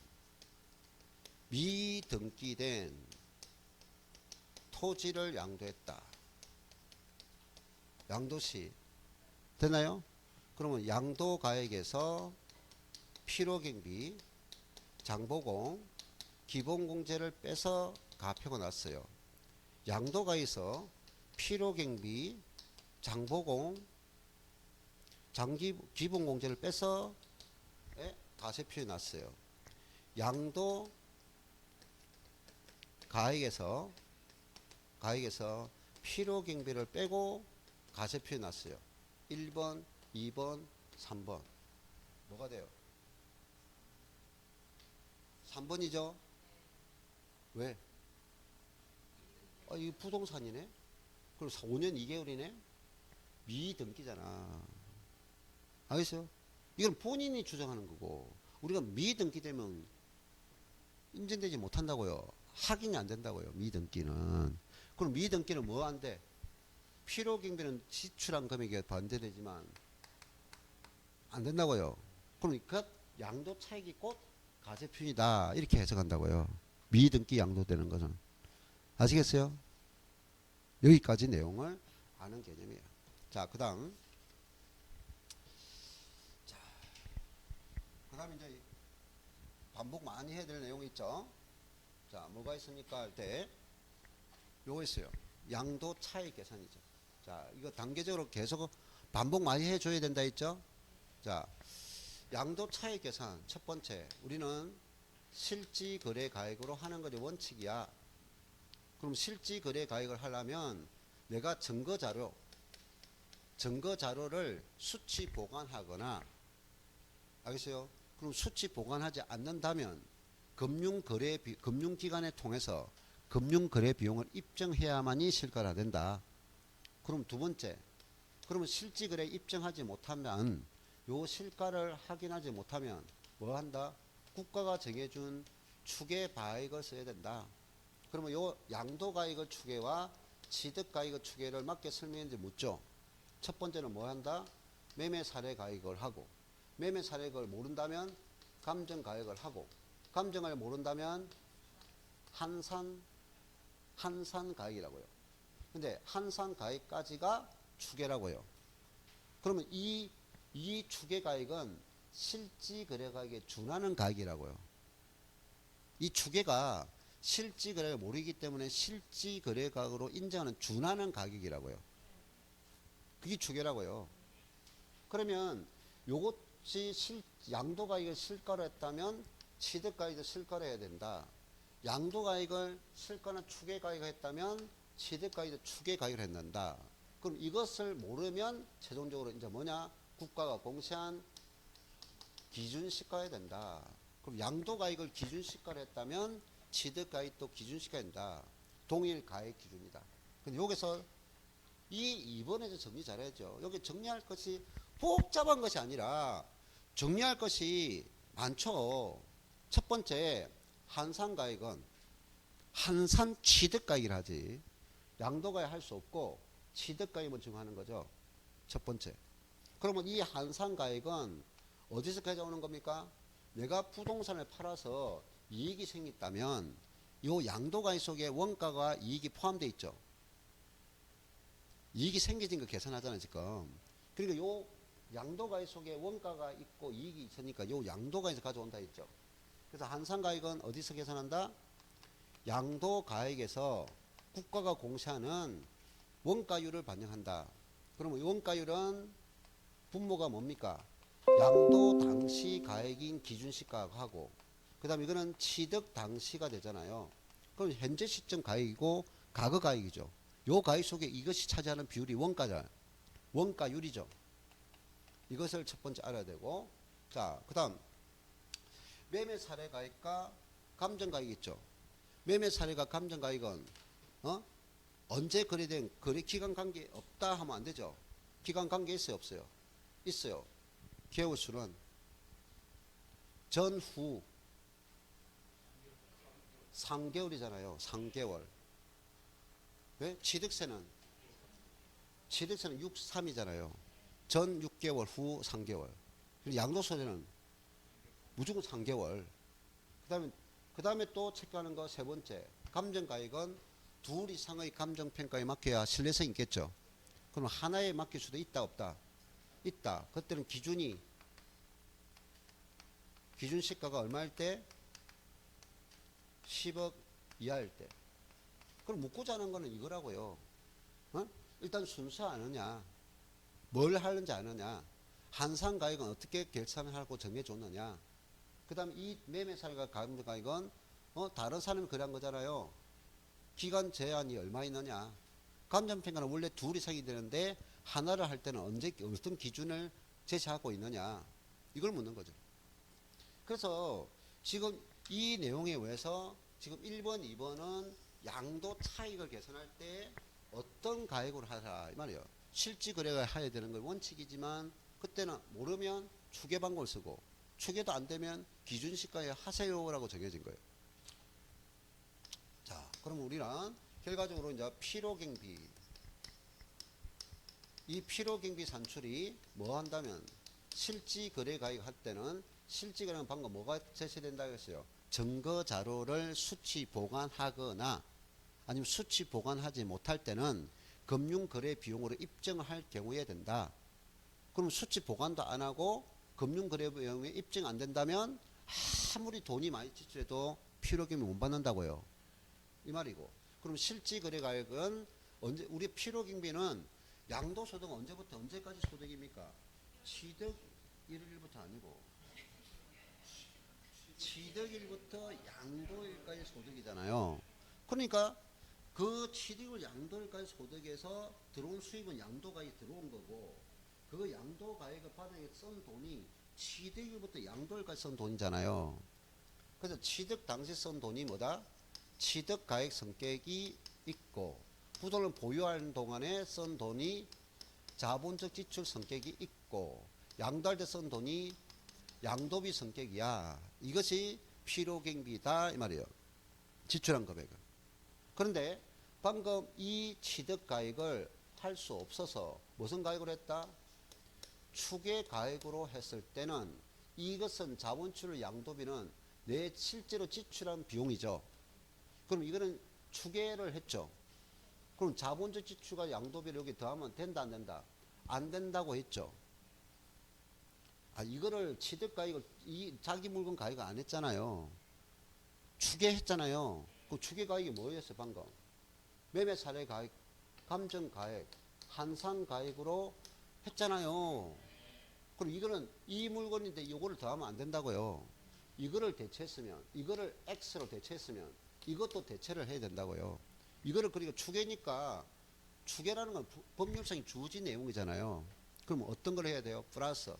미등기된 토지를 양도했다. 양도시 되나요? 그러면 양도가액에서 필요경비, 장보공, 기본공제를 빼서 가표가 났어요. 양도가에서 필요경비, 장보공, 기본공제를 빼서 가세표에 났어요. 양도 가액에서 필요경비를 빼고 가세표에 났어요. 1번, 2번, 3번. 뭐가 돼요? 3번이죠? 왜? 이거 부동산이네? 그럼 5년 2개월이네? 미등기잖아. 알겠어요? 이건 본인이 주장하는 거고, 우리가 미등기되면 인정되지 못한다고요. 확인이 안 된다고요. 미등기는. 그럼 미등기는 뭐 안 돼? 필요경비는 지출한 금액에 반대되지만 안 된다고요. 그럼 그 양도 차익이 곧 가세표이다 이렇게 해석한다고요. 미등기 양도되는 것은. 아시겠어요? 여기까지 내용을 아는 개념이에요. 자, 그 다음 이제 반복 많이 해야 될 내용이 있죠. 자, 뭐가 있습니까 할 때 요거 있어요. 양도 차익 계산이죠. 자, 이거 단계적으로 계속 반복 많이 해줘야 된다 했죠. 자, 양도 차익 계산 첫 번째, 우리는 실지 거래 가액으로 하는 것이 원칙이야. 그럼 실지 거래 가액을 하려면 내가 증거 자료를 수치 보관하거나, 알겠어요? 그럼 수치 보관하지 않는다면 금융기관에 통해서 금융거래 비용을 입증해야만이 실가가 된다. 그럼 두 번째, 그러면 실지거래 입증하지 못하면, 요 실가를 확인하지 못하면 뭐 한다? 국가가 정해준 추계바액을 써야 된다. 그러면 요 양도가액의 추계와 취득가액의 추계를 맞게 설명했는지 묻죠. 첫 번째는 뭐 한다? 매매사례가액을 하고, 매매사례가액을 모른다면 감정가액을 하고, 감정을 모른다면 한산가액이라고요. 근데 한산가액까지가 추계라고요. 그러면 이 추계가액은 실지거래가액에 준하는 가액이라고요. 이 추계가 실지거래를 모르기 때문에 실지거래가액으로 인정하는 준하는 가격이라고요. 그게 추계라고요. 그러면 요것이 양도가액을 실가로 했다면 취득가액도 실가로 해야 된다. 양도가액을 실가나 추계가액을 했다면 취득가액도 추계가액을 해야 된다. 그럼 이것을 모르면 최종적으로 이제 뭐냐? 국가가 공시한 기준시가해야 된다. 그럼 양도가액을 기준시가로 했다면 취득가액도 기준시가야 된다. 동일 가액 기준이다. 근데 여기서 이 2번에서 정리 잘해야죠. 여기 정리할 것이 복잡한 것이 아니라 정리할 것이 많죠. 첫 번째, 한산가액은 한산 취득가액이라 하지. 양도가액 할 수 없고 취득가액만 증하는 거죠. 첫 번째. 그러면 이 한산가액은 어디서 가져오는 겁니까? 내가 부동산을 팔아서 이익이 생겼다면 이 양도가액 속에 원가가 이익이 포함되어 있죠. 이익이 생겨진 거 계산하잖아요, 지금. 그러니까 요 양도가액 속에 원가가 있고 이익이 있으니까 요 양도가액에서 가져온다 했죠. 그래서 한산가액은 어디서 계산한다? 양도가액에서 국가가 공시하는 원가율을 반영한다. 그러면 원가율은 분모가 뭡니까? 양도 당시 가액인 기준시가하고, 그 다음에 이거는 취득 당시가 되잖아요. 그럼 현재 시점 가액이고 과거 가액이죠. 요 가액 속에 이것이 차지하는 비율이 원가잖아요. 원가율이죠. 이것을 첫 번째 알아야 되고, 자, 그 다음 매매 사례 가액과 감정 가액이 있죠. 매매 사례가 감정 가액은 언제 거래된 거래 기간 관계 없다 하면 안 되죠. 기간 관계 있어요, 없어요? 있어요. 개월 수는 전후 3개월이잖아요. 3개월. 왜? 취득세는 6, 3이잖아요. 전 6개월, 후 3개월. 양도소득은 무조건 3개월. 그 다음에 또 체크하는 거 세 번째. 감정가액은 둘 이상의 감정평가에 맡겨야 신뢰성이 있겠죠. 그럼 하나에 맡길 수도 있다, 없다? 있다. 그때는 기준 시가가 얼마일 때? 10억 이하일 때. 그럼 묻고자 하는 거는 이거라고요. 어? 일단 순서 아느냐? 뭘 하는지 아느냐? 한상가액은 어떻게 결산을 하고 정해줬느냐? 그 다음 이 매매사례가 감정가액은 다른 사람이 그런 거잖아요. 기간 제한이 얼마 있느냐? 감정평가는 원래 둘 이상이 되는데 하나를 할 때는 어떤 기준을 제시하고 있느냐? 이걸 묻는 거죠. 그래서 지금 이 내용에 의해서 지금 1번, 2번은 양도 차익을 계산할 때 어떤 가액으로 하라 이 말이에요. 실지 거래가 해야 되는 걸 원칙이지만 그때는 모르면 추계 방법을 쓰고 추계도 안 되면 기준시가에 하세요라고 정해진 거예요. 자, 그럼 우리는 결과적으로 이제 필요경비 이 필요경비 산출이 뭐 한다면 실지 거래 가액 할 때는 실지 거래는 방금 뭐가 제시된다고 했어요. 증거 자료를 수치 보관하거나 아니면 수치 보관하지 못할 때는 금융거래 비용으로 입증을 할 경우에 된다. 그럼 수치 보관도 안 하고 금융거래 비용에 입증 안 된다면 아무리 돈이 많이 지출해도 필요경비 못 받는다고요. 이 말이고. 그럼 실지 거래 가액은 언제 우리 필요경비는 양도소득은 언제부터 언제까지 소득입니까? 취득일부터 아니고 취득일부터 양도일까지 소득이잖아요. 그러니까 그 취득일 양도일까지 소득에서 들어온 수입은 양도가액이 들어온 거고 그 양도가액을 받아서 쓴 돈이 취득일부터 양도일까지 쓴 돈이잖아요. 그래서 취득 당시 쓴 돈이 뭐다? 취득가액 성격이 있고 부동을 보유하는 동안에 쓴 돈이 자본적 지출 성격이 있고 양도할 때 쓴 돈이 양도비 성격이야. 이것이 필요경비다 이 말이에요. 지출한 금액은. 그런데 방금 이 취득가액을 할 수 없어서 무슨 가액으로 했다? 추계가액으로 했을 때는 이것은 자본출을 양도비는 내 실제로 지출한 비용이죠. 그럼 이거는 추계를 했죠. 그럼 자본적 지출과 양도비를 여기 더하면 된다 안 된다? 안 된다고 했죠. 이거를 취득가액을 자기 물건 가액 안 했잖아요. 추계했잖아요. 그 추계가액이 뭐였어요 방금? 매매사례 가액, 감정가액, 한상가액으로 했잖아요. 그럼 이거는 이 물건인데 이거를 더하면 안 된다고요. 이거를 대체했으면 이거를 X로 대체했으면 이것도 대체를 해야 된다고요. 이거를 그러니까 추계니까 추계라는 건 법률상의 주어진 내용이잖아요. 그럼 어떤 걸 해야 돼요? 플러스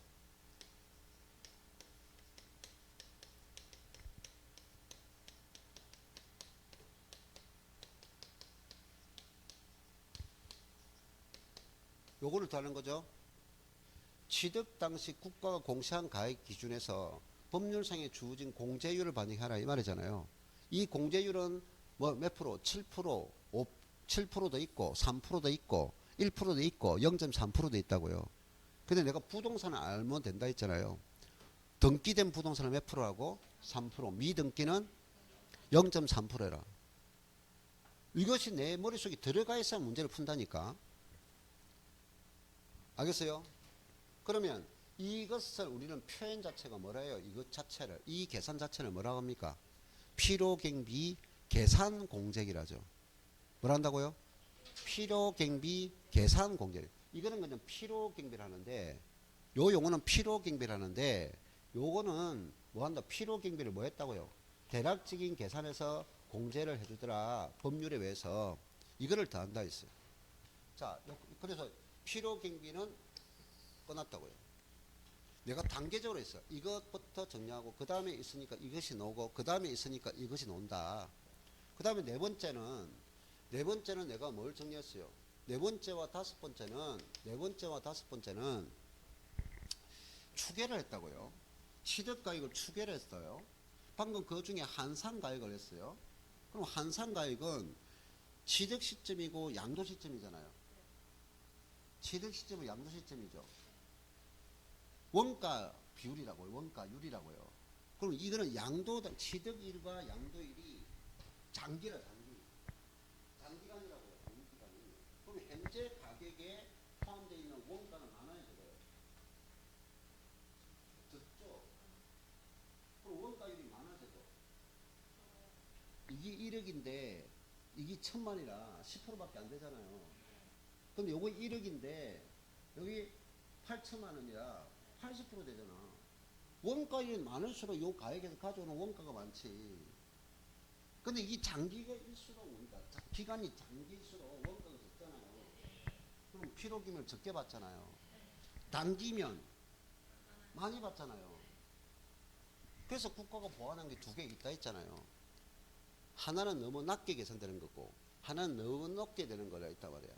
요거를 더하는 거죠. 취득 당시 국가가 공시한 가액 기준에서 법률상에 주어진 공제율을 반영하라 이 말이잖아요. 이 공제율은 뭐 몇 프로? 7%, 7%도 있고 3%도 있고 1%도 있고 0.3%도 있다고요. 근데 내가 부동산을 알면 된다 했잖아요. 등기된 부동산은 몇 프로라고? 3%. 미등기는 0.3%라. 이것이 내 머릿속에 들어가 있어야 문제를 푼다니까. 알겠어요? 그러면 이것을 우리는 표현 자체가 뭐라 해요? 이것 자체를, 이 계산 자체를 뭐라고 합니까? 필요경비 계산 공제기라죠. 뭐라 한다고요? 필요경비 계산 공제. 이거는 그냥 필요경비라는데, 요 용어는 필요경비라는데, 요거는 뭐 한다? 필요경비를 뭐 했다고요? 대략적인 계산에서 공제를 해주더라. 법률에 의해서. 이거를 더한다 했어요. 자, 그래서 필요경비는 끝났다고요. 내가 단계적으로 했어. 이것부터 정리하고 그 다음에 있으니까 이것이 나오고 그 다음에 있으니까 이것이 나온다. 그 다음에 네 번째는 내가 뭘 정리했어요? 네 번째와 다섯 번째는 추계를 했다고요. 취득가액을 추계했어요. 방금 그 중에 한산가액을 했어요. 그럼 한산가액은 취득 시점이고 양도 시점이잖아요. 취득 시점은 양도 시점이죠. 원가 비율이라고요. 원가율이라고요. 그럼 이거는 양도 취득일과 양도일이 장기라 장기간이라고요. 장기간이. 그럼 현재 가격에 포함되어 있는 원가는 많아야 돼요. 적죠. 그럼 원가율이 많아져도 이게 1억인데 이게 1,000만이라 10%밖에 안 되잖아요. 근데 요거 1억인데 여기 8천만 원이라 80% 되잖아. 원가율이 많을수록 요 가액에서 가져오는 원가가 많지. 근데 이 장기일수록 원가, 기간이 장기일수록 원가가 적잖아요. 그럼 필요금을 적게 받잖아요. 단기면 많이 받잖아요. 그래서 국가가 보완한 게 두 개 있다 했잖아요. 하나는 너무 낮게 계산되는 거고 하나는 너무 높게 되는 거라 있단 말이야.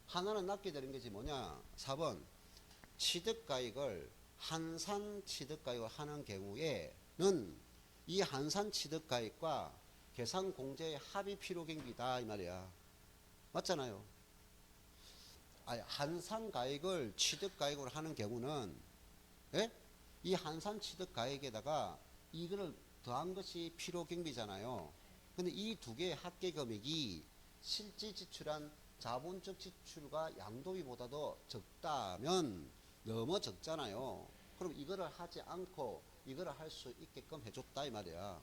하나는 낮게 되는 것이 뭐냐? 4번 취득가액을 한산 취득가액을 하는 경우에는 이 한산 취득가액과 계산공제의 합의 필요경비다 이 말이야. 맞잖아요. 아니, 한산가액을 취득가액으로 하는 경우는 예? 이 한산 취득가액에다가 이거를 더한 것이 필요경비잖아요. 근데 이 두 개의 합계 금액이 실제 지출한 자본적 지출과 양도비보다도 적다면 너무 적잖아요. 그럼 이거를 하지 않고 이거를 할 수 있게끔 해줬다 이 말이야.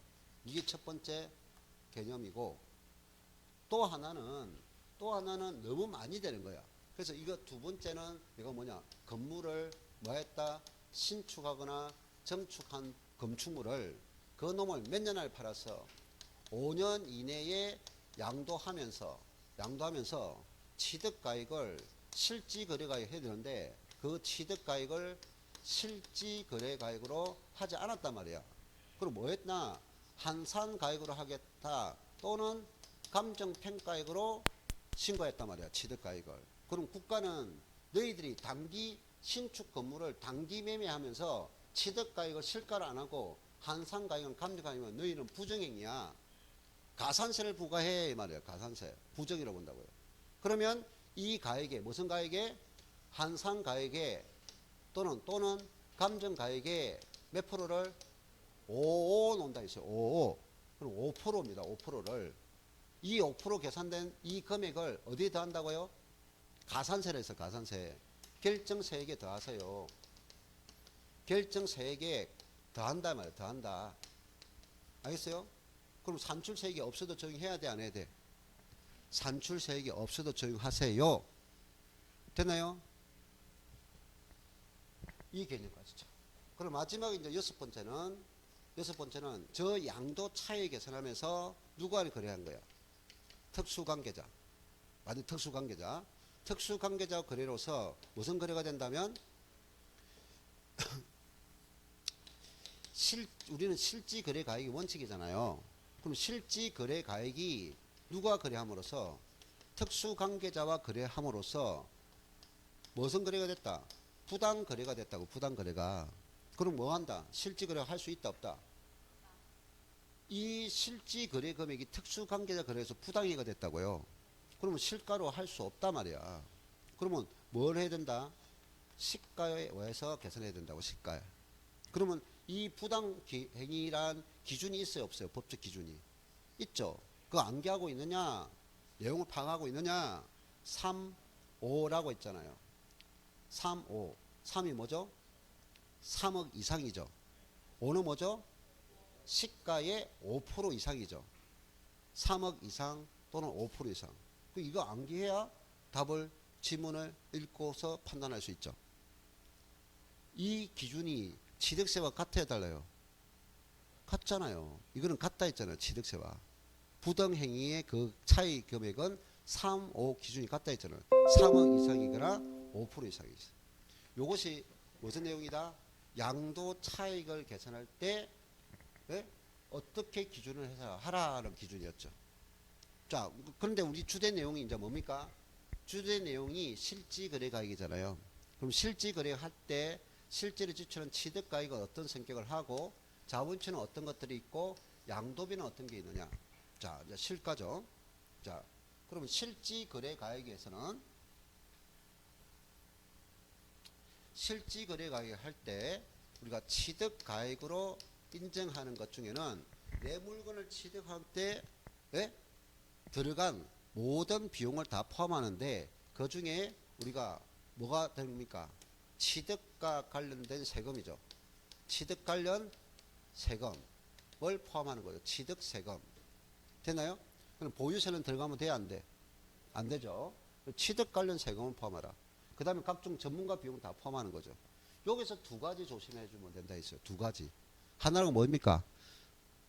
이게 첫 번째 개념이고 또 하나는 너무 많이 되는 거야. 그래서 이거 두 번째는 이거 뭐냐? 건물을 뭐 했다? 신축하거나 정축한 건축물을 그 놈을 몇 년을 팔아서 5년 이내에 양도하면서 취득가액을 실지거래가액 해야 되는데 그 취득가액을 실지거래가액으로 하지 않았단 말이야. 그럼 뭐 했나? 한산가액으로 하겠다 또는 감정평가액으로 신고했단 말이야. 취득가액을. 그럼 국가는 너희들이 단기 신축 건물을 단기 매매하면서 취득가액을 실가를 안 하고 한산가액은 감정가액이면 너희는 부정행위야. 가산세를 부과해 말이야. 가산세. 부정이라고 본다고요. 그러면 이 가액에 무슨 가액에? 한산가액에 또는 감정가액에 몇 프로를? 5 놓는다 했어요. 5. 그럼 5%입니다. 5%를. 이 5% 계산된 이 금액을 어디에 더한다고요? 가산세를 해서 가산세. 결정세액에 더하세요. 결정세액에 더한다 말이에요. 더한다. 알겠어요? 그럼 산출세액이 없어도 적용해야 돼? 안 해야 돼? 산출세액이 없어도 적용하세요. 됐나요? 이 개념까지죠. 그럼 마지막에 이제 여섯 번째는 저 양도 차익 계산하면서 누구와는 거래한 거야? 특수관계자. 완전 특수관계자. 특수관계자 거래로서 무슨 거래가 된다면 우리는 실지거래가액이 원칙이잖아요. 그럼 실지거래가액이 누가 거래함으로써 특수관계자와 거래함으로써 무슨 거래가 됐다? 부당거래가 됐다고. 부당거래가. 그럼 뭐 한다? 실지거래가 할 수 있다 없다? 이 실지거래 금액이 특수관계자 거래에서 부당이가 됐다고요. 그러면 실가로 할 수 없단 말이야. 그러면 뭘 해야 된다? 시가에 의해서 계산해야 된다고. 시가에. 그러면 이 부당행위란 기준이 있어요 없어요? 법적 기준이 있죠. 그거 암기하고 있느냐? 내용을 파악하고 있느냐? 3, 5라고 있잖아요. 3, 5. 3이 뭐죠? 3억 이상이죠. 5는 뭐죠? 시가의 5% 이상이죠. 3억 이상 또는 5% 이상. 이거 암기해야 답을 지문을 읽고서 판단할 수 있죠. 이 기준이 취득세와 같아야 달라요. 같잖아요. 이거는 같다 했잖아요. 취득세와. 부당행위의 그 차이 금액은 3, 5 기준이 같다 했잖아요. 3억 이상이거나 5% 이상이죠. 이것이 무슨 내용이다? 양도 차익을 계산할 때 어떻게 기준을 해서 하라는 기준이었죠. 자, 그런데 우리 주된 내용이 이제 뭡니까? 주된 내용이 실지거래가액이잖아요. 그럼 실지거래할 때 실제로 지출은 취득가액은 어떤 성격을 하고 자본치는 어떤 것들이 있고 양도비는 어떤 게 있느냐. 자, 이제 실가죠. 자, 그러면 실지거래가액에서는 실지거래가액 할 때 우리가 취득가액으로 인정하는 것 중에는 내 물건을 취득할 때 들어간 모든 비용을 다 포함하는데 그 중에 우리가 뭐가 됩니까? 취득과 관련된 세금이죠. 취득 관련 세금을 포함하는 거예요. 취득 세금. 됐나요? 그럼 보유세는 들어가면 돼? 안 돼? 안 되죠. 취득 관련 세금은 포함하라. 그 다음에 각종 전문가 비용 다 포함하는 거죠. 여기서 두 가지 조심해 주면 된다 했어요. 두 가지. 하나는 뭡니까?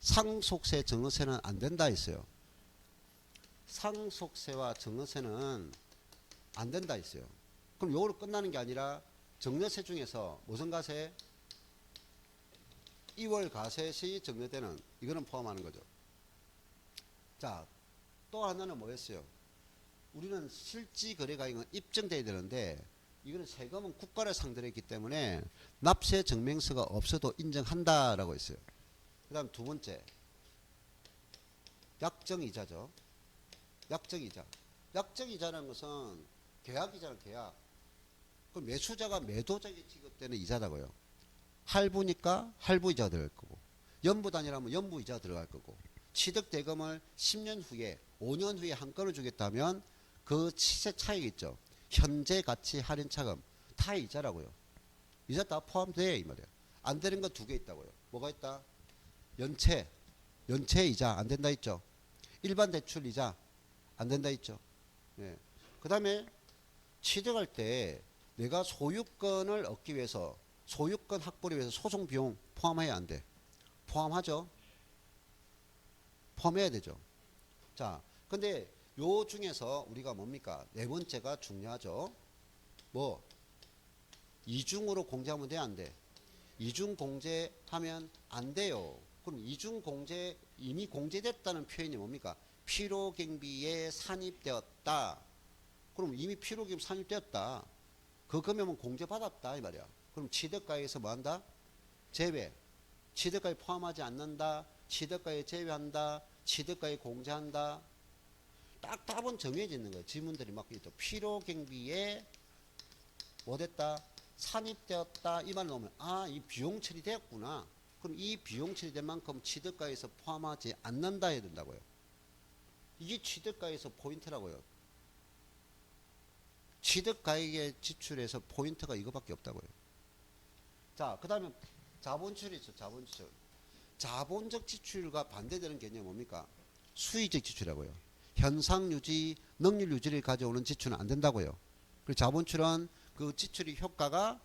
상속세, 증여세는 안 된다 했어요. 상속세와 증여세는 안 된다 했어요. 그럼 요거로 끝나는 게 아니라 증여세 중에서 무슨 가세? 2월 가세 시 증여되는 이거는 포함하는 거죠. 자, 또 하나는 뭐였어요? 우리는 실지거래가액은 입증돼야 되는데 이거는 세금은 국가를 상대로 했기 때문에 납세 증명서가 없어도 인정한다라고 했어요. 그 다음 두 번째 약정이자죠. 약정이자. 약정이자라는 것은 계약이잖아. 계약. 그럼 매수자가 매도자에게 지급되는 이자라고요. 할부니까 할부이자 들어갈 거고 연부단위라면 연부이자 들어갈 거고 취득대금을 10년 후에 5년 후에 한 건을 주겠다면 그 시세 차익 있죠. 현재 가치 할인 차금 다 이자라고요. 이자 다 포함돼 이 말이에요. 안 되는 거 두 개 있다고요. 뭐가 있다? 연체 이자 안 된다 있죠. 일반 대출 이자 안 된다 있죠. 예. 그 다음에 취득할 때 내가 소유권을 얻기 위해서 소유권 확보를 위해서 소송 비용 포함해야 안 돼? 포함하죠. 포함해야 되죠. 자, 근데 요 중에서 우리가 뭡니까? 네 번째가 중요하죠. 뭐 이중으로 공제하면 돼? 안 돼? 이중 공제하면 안 돼요. 그럼 이중 공제 이미 공제됐다는 표현이 뭡니까? 필요경비에 산입되었다. 그럼 이미 필요경비 산입되었다. 그 금액은 공제받았다 이 말이야. 그럼 취득가액에서 뭐 한다? 제외. 취득가액 포함하지 않는다. 취득가액 제외한다. 취득가액 공제한다. 딱 답은 정해져 있는 거예요. 지문들이 막 있죠. 필요경비에 뭐 됐다? 산입되었다. 이 말 넣으면 아, 이 비용 처리되었구나. 그럼 이 비용 처리된 만큼 취득가에서 포함하지 않는다 해야 된다고요. 이게 취득가에서 포인트라고요. 취득가액의 지출에서 포인트가 이거밖에 없다고요. 자, 그 다음에 자본출이 있어. 자본지출. 자본적 지출과 반대되는 개념이 뭡니까? 수의적 지출이라고요. 현상유지, 능률유지를 가져오는 지출은 안 된다고요. 그리고 자본출은 그 지출의 효과가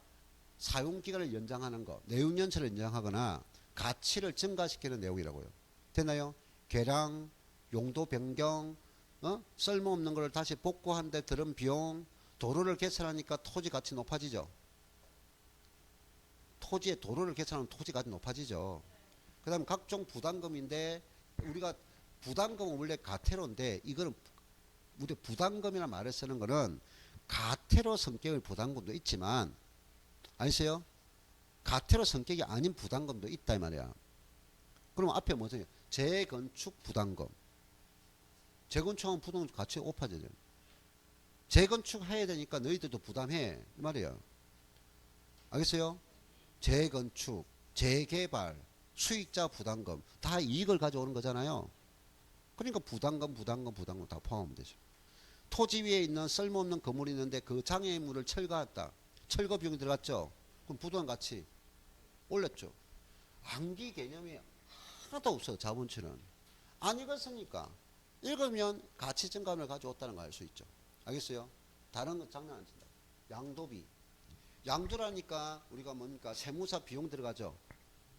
사용기간을 연장하는 거, 내용연체를 연장하거나 가치를 증가시키는 내용이라고요. 됐나요? 개량, 용도 변경, 쓸모없는 걸 다시 복구하는 데 들은 비용, 도로를 개설하니까 토지 가치 높아지죠. 토지에 도로를 개설하면 토지 가치 높아지죠. 그 다음 각종 부담금인데 우리가 부담금은 원래 가태료인데 이거는 우리 부담금이라는 말을 쓰는 거는 가태료 성격의 부담금도 있지만 아니세요? 가태료 성격이 아닌 부담금도 있다 이 말이야. 그럼 앞에 뭐죠? 재건축 부담금. 재건축하면 부담금 가치 높아져요. 재건축해야 되니까 너희들도 부담해 이 말이야. 알겠어요? 재건축, 재개발, 수익자 부담금 다 이익을 가져오는 거잖아요. 그러니까 부담금 다 포함하면 되죠. 토지 위에 있는 쓸모없는 건물이 있는데 그 장애물을 철거했다. 철거 비용이 들어갔죠. 그럼 부도한 가치 올렸죠. 암기 개념이 하나도 없어요. 자본치는. 안 읽었으니까. 읽으면 가치 증감을 가져왔다는 걸 알 수 있죠. 알겠어요? 다른 건 장난 안 친다. 양도비. 양도라니까 우리가 뭡니까? 세무사 비용 들어가죠.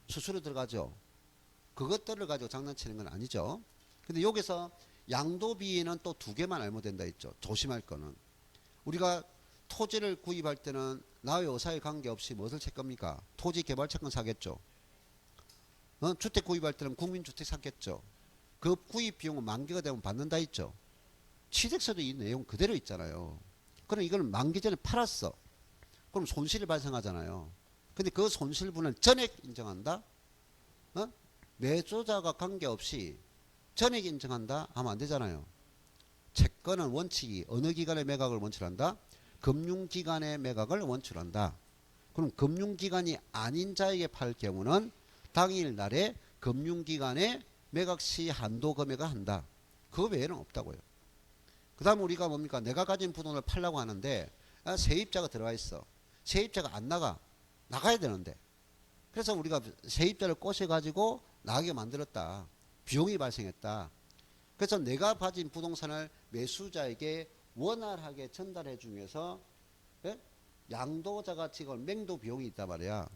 수수료 들어가죠. 그것들을 가지고 장난치는 건 아니죠. 근데 여기서 양도비는 또 두 개만 알면 된다 했죠. 조심할 거는. 우리가 토지를 구입할 때는 나의 의사에 관계없이 무엇을 칠 겁니까? 토지개발채권 사겠죠. 주택 구입할 때는 국민주택 사겠죠. 그 구입 비용은 만기가 되면 받는다 했죠. 취득세도 이 내용 그대로 있잖아요. 그럼 이걸 만기 전에 팔았어. 그럼 손실이 발생하잖아요. 근데 그 손실분을 전액 인정한다? 어? 매수자가 관계없이 전액 인정한다? 하면 안 되잖아요. 채권은 원칙이 어느 기관의 매각을 원칙한다? 금융기관의 매각을 원칙한다. 그럼 금융기관이 아닌 자에게 팔 경우는 당일날에 금융기관의 매각 시 한도 금액을 한다. 그 외에는 없다고요. 그 다음 우리가 뭡니까? 내가 가진 부동산을 팔려고 하는데 세입자가 들어와 있어. 세입자가 안 나가야 되는데. 그래서 우리가 세입자를 꼬셔가지고 나가게 만들었다. 비용이 발생했다. 그래서 내가 가진 부동산을 매수자에게 원활하게 전달해 주면서 예? 양도자가 지금 맹도 비용이 있단 말이야.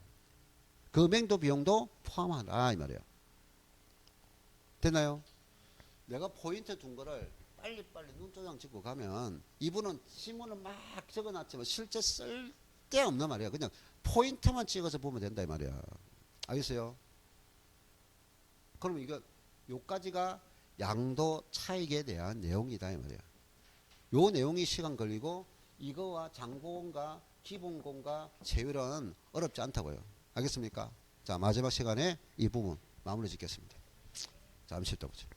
그 맹도 비용도 포함하라 이 말이야. 됐나요? 내가 포인트 둔 거를 빨리빨리 눈도장 찍고 가면 이분은 지문을 막 적어놨지만 실제 쓸 데 없는 말이야. 그냥 포인트만 찍어서 보면 된다 이 말이야. 알겠어요? 그럼 이거 요까지가 양도 차익에 대한 내용이다 이 말이야. 요 내용이 시간 걸리고 이거와 장보험과 기본공과 세율은 어렵지 않다고요. 알겠습니까? 자, 마지막 시간에 이 부분 마무리 짓겠습니다. 잠시 있다 보죠.